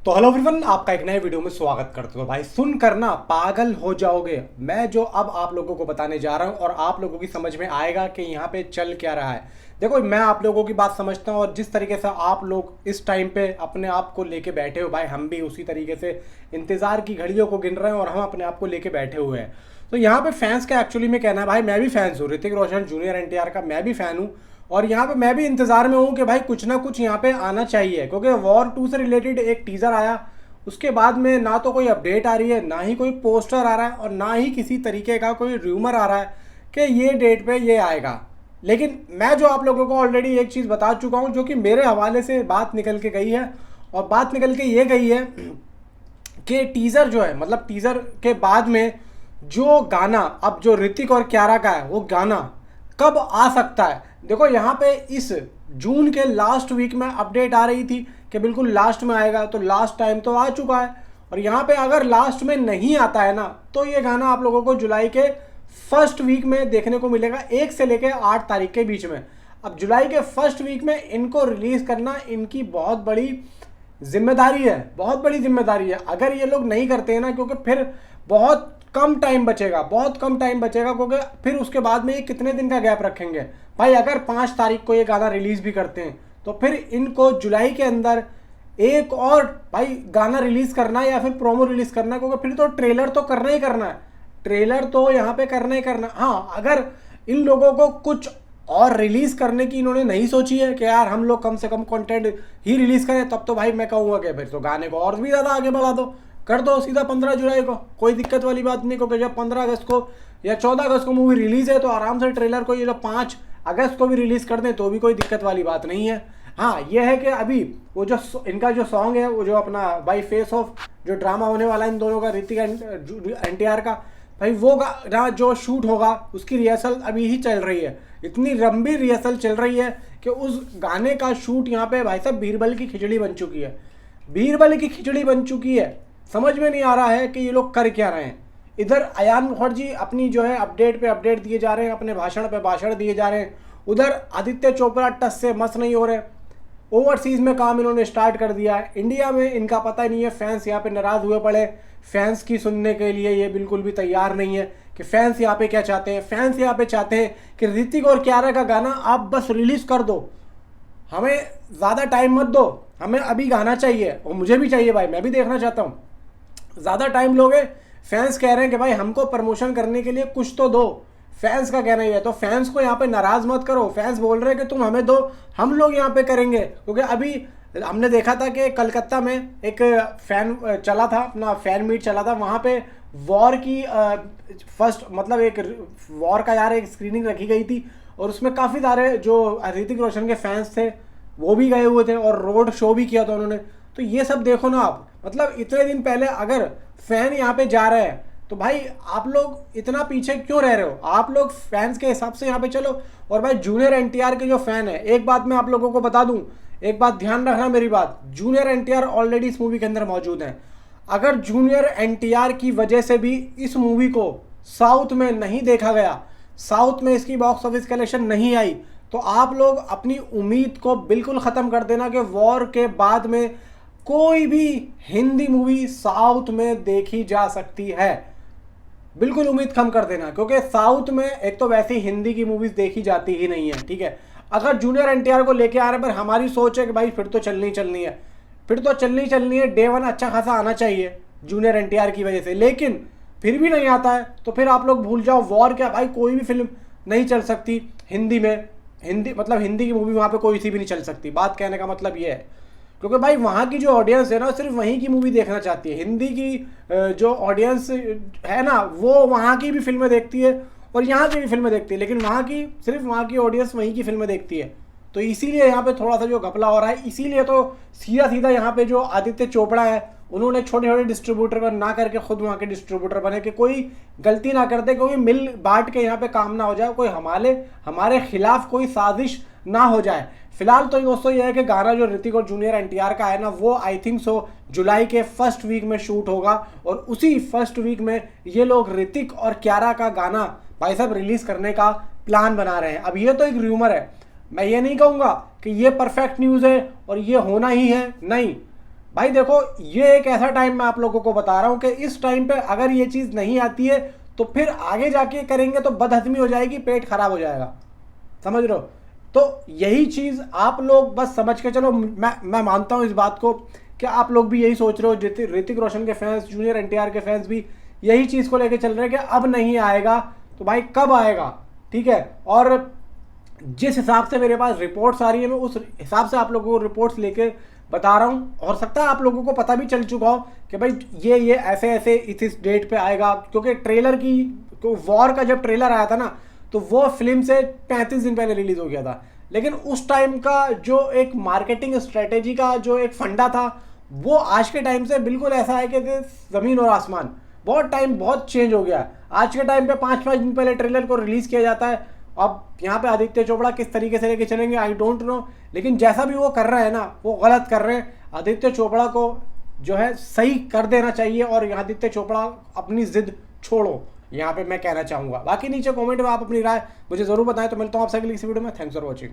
तो hello everyone, आपका एक नए वीडियो में स्वागत करता हूँ। भाई सुनकर ना पागल हो जाओगे। मैं जो अब आप लोगों को बताने जा रहा हूँ और आप लोगों की समझ में आएगा कि यहाँ पे चल क्या रहा है। देखो, मैं आप लोगों की बात समझता हूँ और जिस तरीके से आप लोग इस टाइम पे अपने आप को लेके बैठे हो, भाई हम भी उसी तरीके से इंतज़ार की घड़ियों को गिन रहे हैं और हम अपने आप को लेके बैठे हुए हैं। तो यहाँ पे फैंस का एक्चुअली में कहना है, भाई मैं भी फैंस हूँ ऋतिक रोशन जूनियर एनटीआर का, मैं भी फ़ैन हूँ। और यहाँ पे मैं भी इंतज़ार में हूँ कि भाई कुछ ना कुछ यहाँ पे आना चाहिए, क्योंकि वॉर 2 से रिलेटेड एक टीज़र आया, उसके बाद में ना तो कोई अपडेट आ रही है, ना ही कोई पोस्टर आ रहा है और ना ही किसी तरीके का कोई र्यूमर आ रहा है कि ये डेट पे ये आएगा। लेकिन मैं जो आप लोगों को ऑलरेडी एक चीज़ बता चुका हूँ, जो कि मेरे हवाले से बात निकल के गई है, और बात निकल के ये गई है कि टीज़र जो है, मतलब टीज़र के बाद में जो गाना अब जो ऋतिक और क्यारा का है, वो गाना कब आ सकता है। देखो, यहाँ पे इस जून के लास्ट वीक में अपडेट आ रही थी कि बिल्कुल लास्ट में आएगा, तो लास्ट टाइम तो आ चुका है। और यहाँ पे अगर लास्ट में नहीं आता है ना, तो ये गाना आप लोगों को जुलाई के फर्स्ट वीक में देखने को मिलेगा, 1 से लेकर 8 तारीख के बीच में। अब जुलाई के फर्स्ट वीक में इनको रिलीज़ करना इनकी बहुत बड़ी जिम्मेदारी है, बहुत बड़ी जिम्मेदारी है। अगर ये लोग नहीं करते हैं ना, क्योंकि फिर बहुत कम टाइम बचेगा, बहुत कम टाइम बचेगा, क्योंकि फिर उसके बाद में ये कितने दिन का गैप रखेंगे। भाई अगर 5 तारीख को ये गाना रिलीज़ भी करते हैं तो फिर इनको जुलाई के अंदर एक और भाई गाना रिलीज़ करना है या फिर प्रोमो रिलीज़ करना है, क्योंकि फिर तो ट्रेलर तो करना ही करना है, ट्रेलर तो यहाँ पे करना ही करना। हाँ, अगर इन लोगों को कुछ और रिलीज़ करने की इन्होंने नहीं सोची है कि यार हम लोग कम से कम कंटेंट ही रिलीज़ करें, तब तो भाई मैं कहूँगा कि फिर तो गाने को और भी ज़्यादा आगे बढ़ा दो, कर दो सीधा 15 जुलाई को, कोई दिक्कत वाली बात नहीं। क्योंकि जब 15 अगस्त को या 14 अगस्त को मूवी रिलीज़ है, तो आराम से ट्रेलर को ये लोग 5 अगस्त को भी रिलीज़ कर दें तो भी कोई दिक्कत वाली बात नहीं है। हाँ, ये है कि अभी वो जो इनका जो सॉन्ग है, वो जो अपना बाई फेस ऑफ जो ड्रामा होने वाला है इन दोनों का, ऋतिक एनटीआर का, भाई वो गाना जो शूट होगा उसकी रिहर्सल अभी ही चल रही है। इतनी लंबी रिहर्सल चल रही है कि उस गाने का शूट यहाँ पे भाई साहब बीरबल की खिचड़ी बन चुकी है, बीरबल की खिचड़ी बन चुकी है। समझ में नहीं आ रहा है कि ये लोग कर क्या रहे हैं। इधर अयान मुखर्जी अपनी जो है अपडेट पे अपडेट दिए जा रहे हैं, अपने भाषण पे भाषण दिए जा रहे हैं, उधर आदित्य चोपड़ा टस से मस नहीं हो रहे। ओवरसीज़ में काम इन्होंने स्टार्ट कर दिया है, इंडिया में इनका पता ही नहीं है। फैंस यहाँ पे नाराज़ हुए पड़े, फैंस की सुनने के लिए ये बिल्कुल भी तैयार नहीं है कि फैंस यहाँ पे क्या चाहते हैं। फैंस यहाँ पे चाहते हैं कि ऋतिक और क्यारा का गाना आप बस रिलीज़ कर दो, हमें ज़्यादा टाइम मत दो, हमें अभी गाना चाहिए। और मुझे भी चाहिए भाई, मैं भी देखना चाहता हूँ। ज़्यादा टाइम लोगे, फैंस कह रहे हैं कि भाई हमको प्रमोशन करने के लिए कुछ तो दो, फैंस का कहना ही है। तो फैंस को यहाँ पे नाराज़ मत करो, फैंस बोल रहे हैं कि तुम हमें दो, हम लोग यहाँ पे करेंगे। क्योंकि अभी हमने देखा था कि कलकत्ता में एक फैन चला था, अपना फैन मीट चला था, वहाँ पे वॉर की फर्स्ट मतलब एक वॉर का यार एक स्क्रीनिंग रखी गई थी, और उसमें काफ़ी सारे जो ऋतिक रोशन के फैंस थे वो भी गए हुए थे और रोड शो भी किया था उन्होंने। तो ये सब देखो ना आप, मतलब इतने दिन पहले अगर फैन यहाँ पे जा रहे हैं तो भाई आप लोग इतना पीछे क्यों रह रहे हो। आप लोग फैंस के हिसाब से यहाँ पे चलो। और भाई जूनियर एनटीआर के जो फैन है, एक बात मैं आप लोगों को बता दूं, एक बात ध्यान रखना मेरी बात, जूनियर एनटीआर ऑलरेडी इस मूवी के अंदर मौजूद है। अगर जूनियर एनटीआर की वजह से भी इस मूवी को साउथ में नहीं देखा गया, साउथ में इसकी बॉक्स ऑफिस कलेक्शन नहीं आई, तो आप लोग अपनी उम्मीद को बिल्कुल ख़त्म कर देना कि वॉर के बाद में कोई भी हिंदी मूवी साउथ में देखी जा सकती है। बिल्कुल उम्मीद कम कर देना, क्योंकि साउथ में एक तो वैसे ही हिंदी की मूवीज़ देखी जाती ही नहीं है, ठीक है। अगर जूनियर एनटीआर को लेके आ रहे हैं, पर हमारी सोच है कि भाई फिर तो चलनी चलनी है, फिर तो चलनी है, डे 1 अच्छा खासा आना चाहिए जूनियर एनटीआर की वजह से। लेकिन फिर भी नहीं आता है तो फिर आप लोग भूल जाओ, वॉर क्या भाई कोई भी फिल्म नहीं चल सकती हिंदी में, हिंदी मतलब हिंदी की मूवी वहाँ पे कोई सी भी नहीं चल सकती। बात कहने का मतलब ये है, क्योंकि भाई वहाँ की जो ऑडियंस है ना, सिर्फ वहीं की मूवी देखना चाहती है। हिंदी की जो ऑडियंस है ना, वो वहाँ की भी फिल्में देखती है और यहाँ की भी फिल्में देखती है, लेकिन वहाँ की सिर्फ वहाँ की ऑडियंस वहीं की फिल्में देखती है। तो इसीलिए यहाँ पे थोड़ा सा जो घपला हो रहा है, इसीलिए तो सीधा सीधा यहाँ पे जो आदित्य चोपड़ा है, उन्होंने छोटे छोटे डिस्ट्रीब्यूटर पर ना करके खुद वहाँ के डिस्ट्रीब्यूटर बने कि कोई गलती ना करते, क्योंकि मिल बांट के यहाँ पे काम ना हो जाए, कोई हमारे खिलाफ कोई साजिश ना हो जाए। फिलहाल तो दोस्तों ये है कि गाना जो ऋतिक और जूनियर एनटीआर का है ना, वो आई थिंक सो जुलाई के फर्स्ट वीक में शूट होगा, और उसी फर्स्ट वीक में ये लोग ऋतिक और क्यारा का गाना भाई साहब रिलीज करने का प्लान बना रहे हैं। अब ये तो एक र्यूमर है, मैं ये नहीं कहूँगा कि ये परफेक्ट न्यूज़ है और ये होना ही है, नहीं भाई देखो, ये एक ऐसा टाइम मैं आप लोगों को बता रहा हूँ कि इस टाइम पे अगर ये चीज़ नहीं आती है तो फिर आगे जाके करेंगे तो बदहजमी हो जाएगी, पेट खराब हो जाएगा, समझ रहे हो। तो यही चीज़ आप लोग बस समझ के चलो। मैं मानता हूँ इस बात को कि आप लोग भी यही सोच रहे हो, ऋतिक रोशन के फैंस, जूनियर एनटीआर के फैंस भी यही चीज़ को लेके चल रहे हैं कि अब नहीं आएगा तो भाई कब आएगा, ठीक है। और जिस हिसाब से मेरे पास रिपोर्ट्स आ रही है मैं उस हिसाब से आप लोगों को रिपोर्ट्स लेके बता रहा हूँ। हो सकता है आप लोगों को पता भी चल चुका हो कि भाई ये ऐसे ऐसे इस डेट पे आएगा, क्योंकि ट्रेलर की वॉर का जब ट्रेलर आया था ना तो वो फिल्म से 35 दिन पहले रिलीज हो गया था। लेकिन उस टाइम का जो एक मार्केटिंग स्ट्रेटेजी का जो एक फंडा था वो आज के टाइम से बिल्कुल ऐसा है कि ज़मीन और आसमान, बहुत टाइम बहुत चेंज हो गया है। आज के टाइम पे 5-5 दिन पहले ट्रेलर को रिलीज किया जाता है। अब यहाँ पे आदित्य चोपड़ा किस तरीके से लेके चलेंगे आई डोंट नो, लेकिन जैसा भी वो कर रहे हैं ना वो गलत कर रहे हैं। आदित्य चोपड़ा को जो है सही कर देना चाहिए और आदित्य चोपड़ा अपनी जिद छोड़ो, यहाँ पे मैं कहना चाहूँगा। बाकी नीचे कमेंट में आप अपनी राय मुझे ज़रूर बताएं। तो मिलता हूँ आपसे अगली किसी वीडियो में। Thanks for watching.